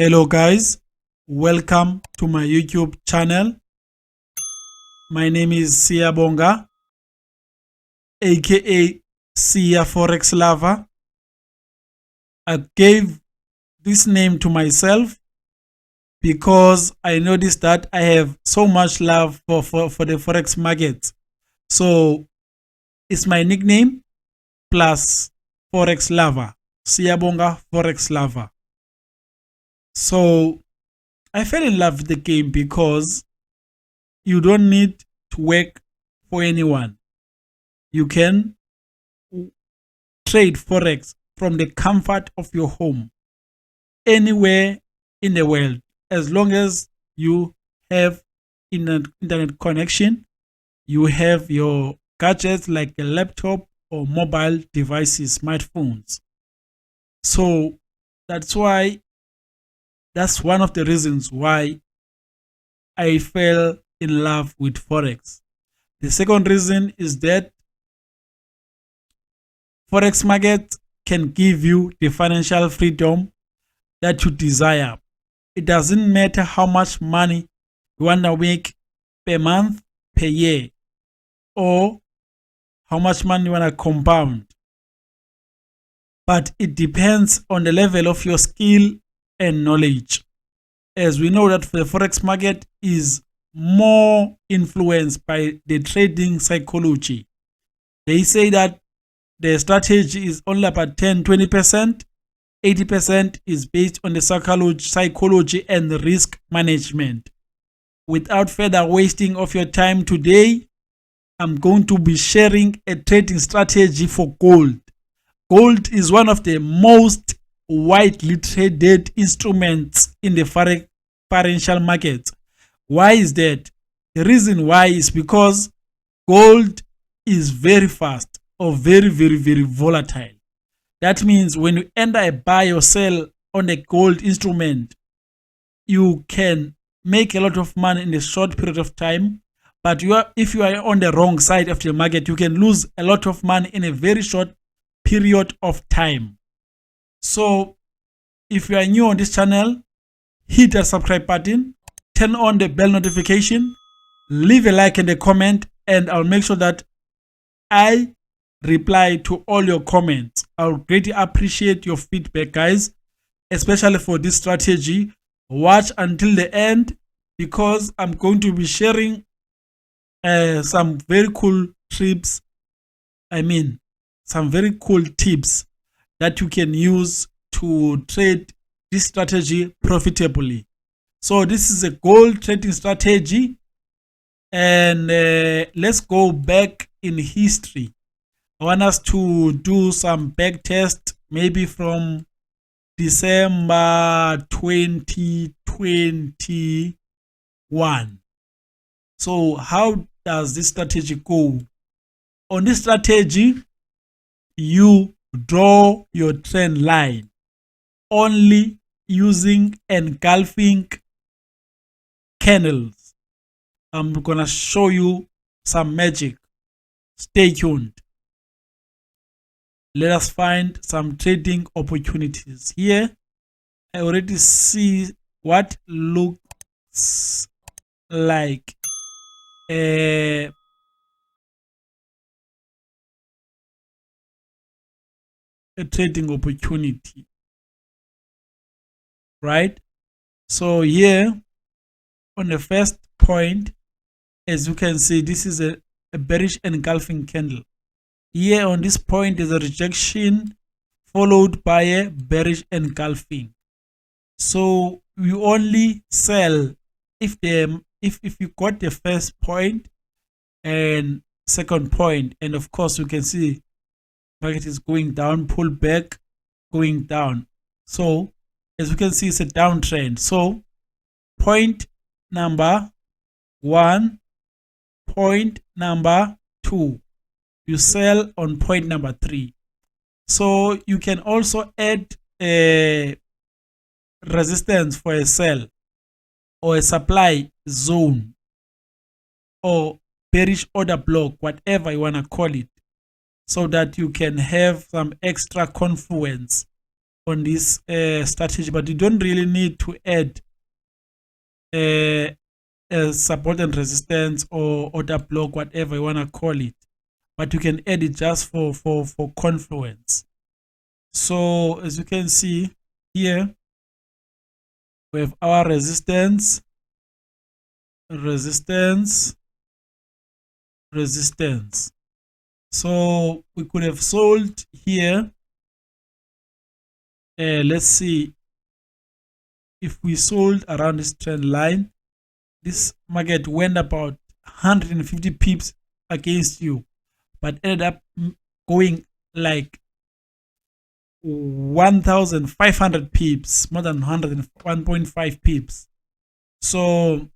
Hello guys, welcome to my YouTube channel. My name is Siyabonga, aka Siya Forex Lover. I gave this name to myself because I noticed that I have so much love for the Forex market. So it's my nickname plus Forex Lover, Siyabonga Forex Lover. So I fell in love with the game because you don't need to work for anyone. You can trade Forex from the comfort of your home, anywhere in the world, as long as you have internet connection, you have your gadgets like a laptop or mobile devices, smartphones. So that's one of the reasons why I fell in love with Forex. The second reason is that Forex market can give you the financial freedom that you desire. It doesn't matter how much money you want to make per month, per year, or how much money you want to compound. But it depends on the level of your skill and knowledge. As we know that the Forex market is more influenced by the trading psychology. They say that the strategy is only about 10-20%. 80% is based on the psychology and the risk management. Without further wasting of your time today, I'm going to be sharing a trading strategy for gold. Gold is one of the most widely traded instruments in the financial market. Why is that? The reason why is because gold is very fast or very volatile. That means when you enter a buy or sell on a gold instrument, you can make a lot of money in a short period of time. But if you are on the wrong side of the market, you can lose a lot of money in a very short period of time. So if you are new on this channel, hit the subscribe button, turn on the bell notification, leave a like and a comment, and I'll make sure that I reply to all your comments. I'll greatly appreciate your feedback, guys, especially for this strategy. Watch until the end because I'm going to be sharing some very cool tips. Some very cool tips that you can use to trade this strategy profitably. So this is a gold trading strategy, and let's go back in history. I want us to do some back test, maybe from December 2021. So how does this strategy go? On this strategy, you draw your trend line only using engulfing candles. I'm gonna show you some magic. Stay tuned. Let us find some trading opportunities. Here, I already see what looks like a trading opportunity, right? So here on the first point, as you can see, this is a bearish engulfing candle. Here on this point is a rejection followed by a bearish engulfing. So you only sell if you got the first point and second point, and of course you can see market is going down, pull back, going down. So as you can see, it's a downtrend. So point number 1, point number 2, you sell on point number 3. So you can also add a resistance for a sell or a supply zone or bearish order block, whatever you want to call it, so that you can have some extra confluence on this strategy, but you don't really need to add a support and resistance or order block, whatever you want to call it, but you can add it just for confluence. So as you can see here, we have our resistance, so we could have sold here. Let's see if we sold around this trend line. This market went about 150 pips against you, but ended up going like 1,500 pips, more than 101.5 pips. So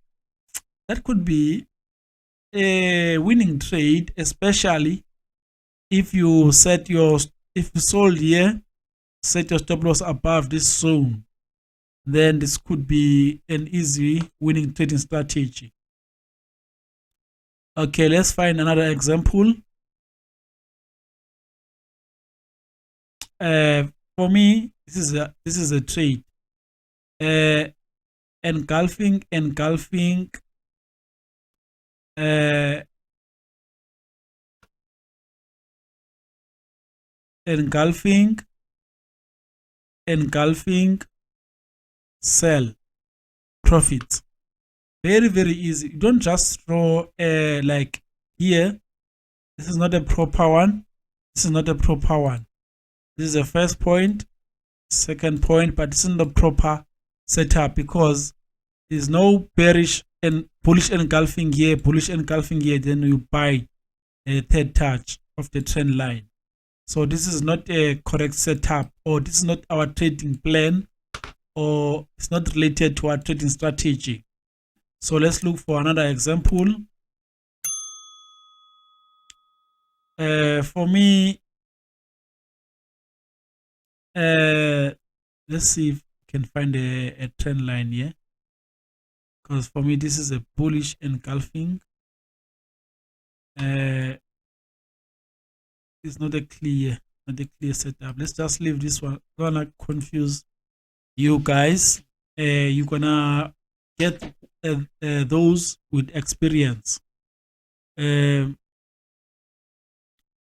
that could be a winning trade, especially if you set your, if you sold here, set your stop loss above this zone, then this could be an easy winning trading strategy. Okay, let's find another example. For me, this is a trade. Engulfing, engulfing sell, profit. Very, very easy. You don't just draw like here. This is not a proper one. This is not a proper one. This is the first point, second point, but this is not a proper setup because there's no bearish and bullish engulfing here, bullish engulfing here. Then you buy a third touch of the trend line. So this is not a correct setup, or this is not our trading plan, or it's not related to our trading strategy. So let's look for another example. For me, let's see if we can find a trend line here, because for me this is a bullish engulfing. It's not a clear setup. Let's just leave this one. Gonna confuse you guys. You're gonna get those with experience.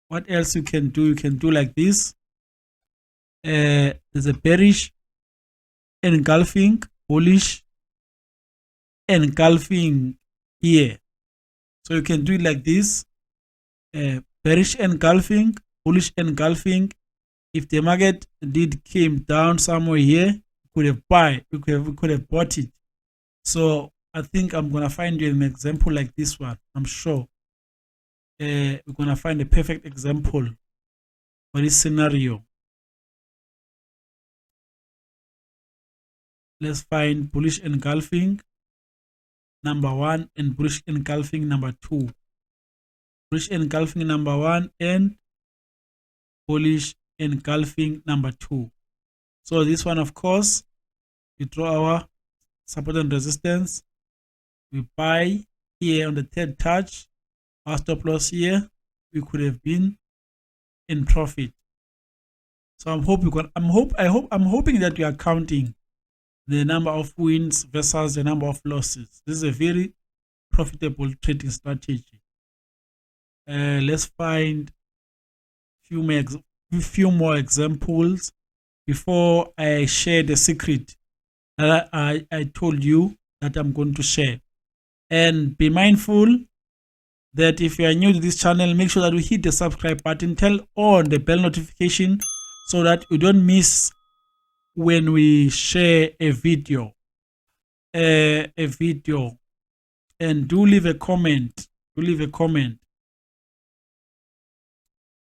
What else you can do? You can do like this. There's a bearish engulfing, bullish engulfing here. So you can do it like this. Bearish engulfing, bullish engulfing. If the market did came down somewhere here, we could have we could have bought it. So I think I'm gonna find you an example like this one. I'm sure we're gonna find a perfect example for this scenario. Let's find bullish engulfing number 1 and bullish engulfing number 2. Bullish engulfing number 1 and bullish engulfing number 2. So this one, of course, we draw our support and resistance. We buy here on the third touch. Our stop loss here, we could have been in profit. So I'm hoping that you are counting the number of wins versus the number of losses. This is a very profitable trading strategy. Let's find few more examples before I share the secret that I told you that I'm going to share. And be mindful that if you are new to this channel, make sure that you hit the subscribe button, turn on the bell notification so that you don't miss when we share a video. And do leave a comment.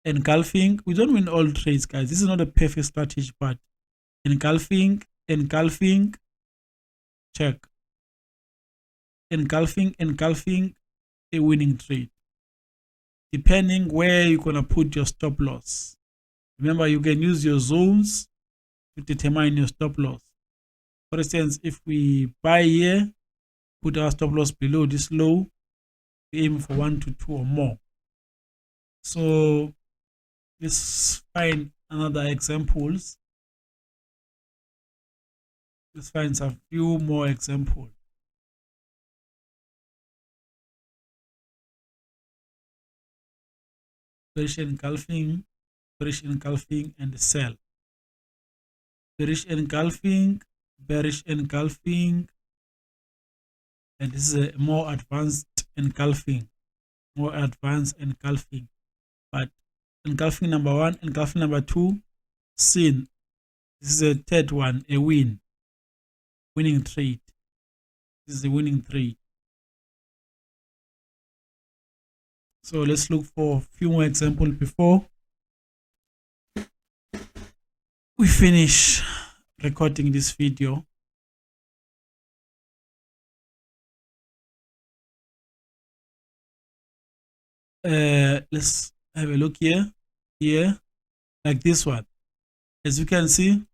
Engulfing, we don't win all trades, guys. This is not a perfect strategy, but engulfing, check. Engulfing, a winning trade. Depending where you're gonna put your stop loss. Remember, you can use your zones to determine your stop loss. For instance, if we buy here, put our stop loss below this low, we aim for 1 to 2 or more. So let's find another examples. Let's find some few more examples. Bearish engulfing, and sell. Bearish engulfing, and this is a more advanced engulfing, but engulfing number 1, engulfing number 2, seen. This is a third one, a winning trade. This is a winning trade. So let's look for a few more examples before we finish recording this video. Let's have a look here, like this one. As you can see,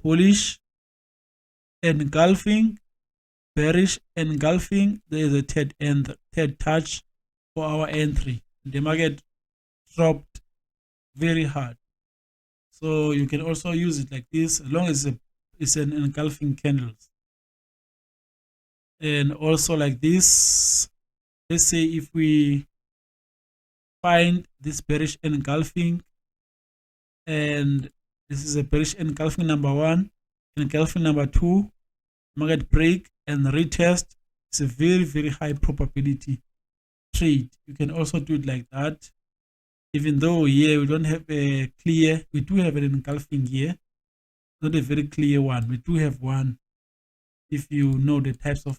bullish engulfing, bearish engulfing. There is a third touch for our entry. The market dropped very hard, so you can also use it like this, as long as it's an engulfing candles. And also like this, let's say if we find this bearish engulfing, and this is a bearish engulfing number 1, engulfing number 2, market break and retest, it's a very high probability trade. You can also do it like that, even though here we don't have a clear, we do have an engulfing here, not a very clear one. We do have one if you know the types of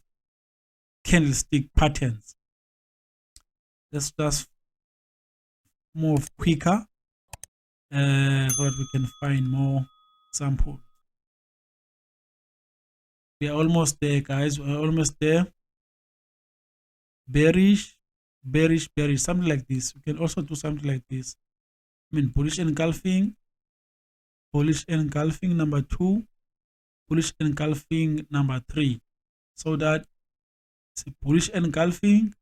candlestick patterns. Let's just move quicker so that we can find more samples. We are almost there, guys. We're almost there. Bearish, something like this. We can also do something like this. I mean, bullish engulfing number 2, bullish engulfing number 3. So that it's a bullish engulfing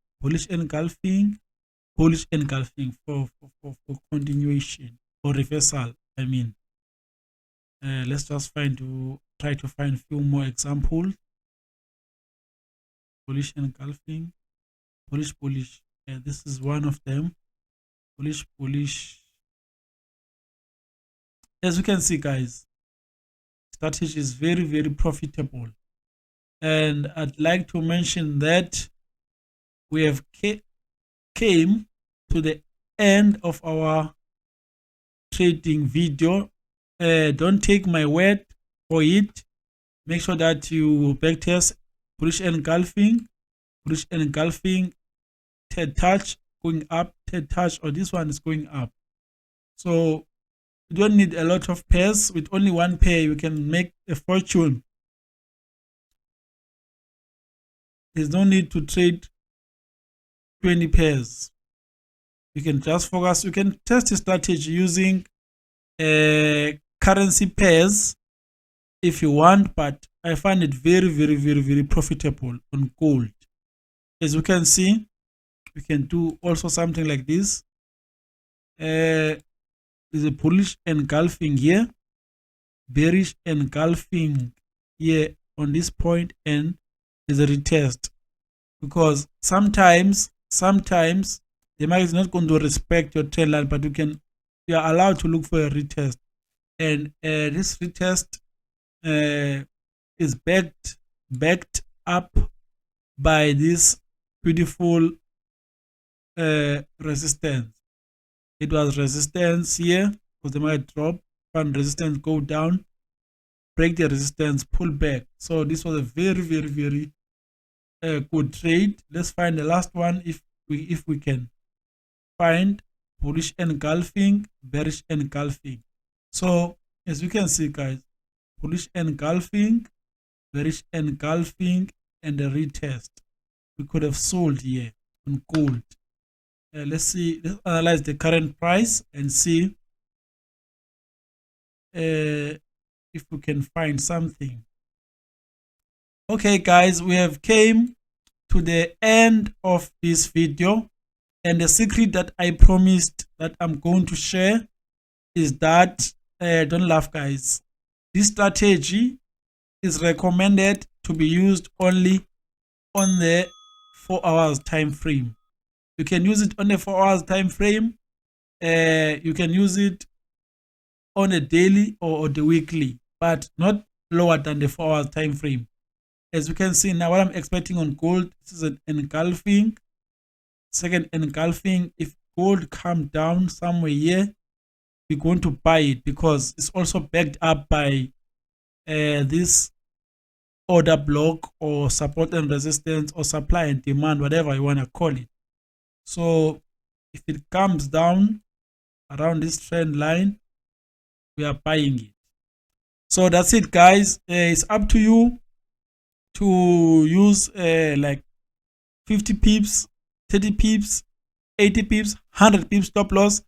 for continuation or reversal. I mean, let's just try to find a few more examples. Bullish engulfing, bullish. This is one of them. Bullish. As you can see, guys, strategy is very profitable. And I'd like to mention that we have came to the end of our trading video. Don't take my word for it. Make sure that you backtest bullish engulfing, third touch going up, third touch, or this one is going up. So you don't need a lot of pairs. With only one pair, you can make a fortune. There's no need to trade 20 pairs. You can just focus. You can test the strategy using currency pairs if you want, but I find it very profitable on gold. As you can see, we can do also something like this. There's a bullish engulfing here, bearish engulfing here on this point, and there's a retest, because sometimes the market is not going to respect your trend line, but you are allowed to look for a retest, and this retest is backed up by this beautiful resistance. It was resistance here because the market drop, find resistance, go down, break the resistance, pull back. So this was a very good trade. Let's find the last one if we can find bullish engulfing, bearish engulfing. So as you can see, guys, bullish engulfing, bearish engulfing, and a retest. We could have sold here on gold. Let's analyze the current price and see if we can find something. Okay, guys, we have came to the end of this video, and the secret that I promised that I'm going to share is that don't laugh, guys, this strategy is recommended to be used only on the 4 hours time frame. You can use it on the 4 hours time frame. You can use it on a daily or the weekly, but not lower than the 4 hours time frame. As you can see now, what I'm expecting on gold, this is an engulfing, second engulfing. If gold come down somewhere here, we're going to buy it because it's also backed up by this order block or support and resistance or supply and demand, whatever you want to call it. So if it comes down around this trend line, we are buying it. So that's it, guys. It's up to you to use like 50 pips, 30 pips, 80 pips, 100 pips stop loss.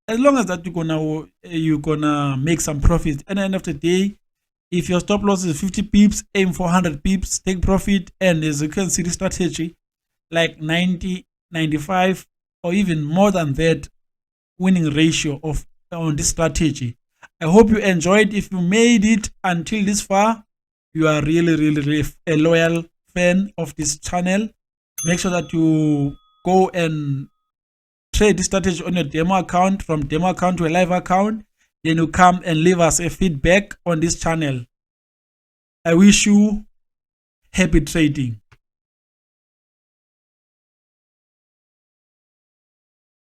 As long as that you're gonna make some profit. At the end of the day, if your stop loss is 50 pips, aim for 100 pips, take profit. And as you can see, the strategy like 90, 95, or even more than that winning ratio of on this strategy. I hope you enjoyed. If you made it until this far, you are really a loyal fan of this channel. Make sure that you go and trade this strategy on your demo account, from demo account to a live account. Then you come and leave us a feedback on this channel. I wish you happy trading.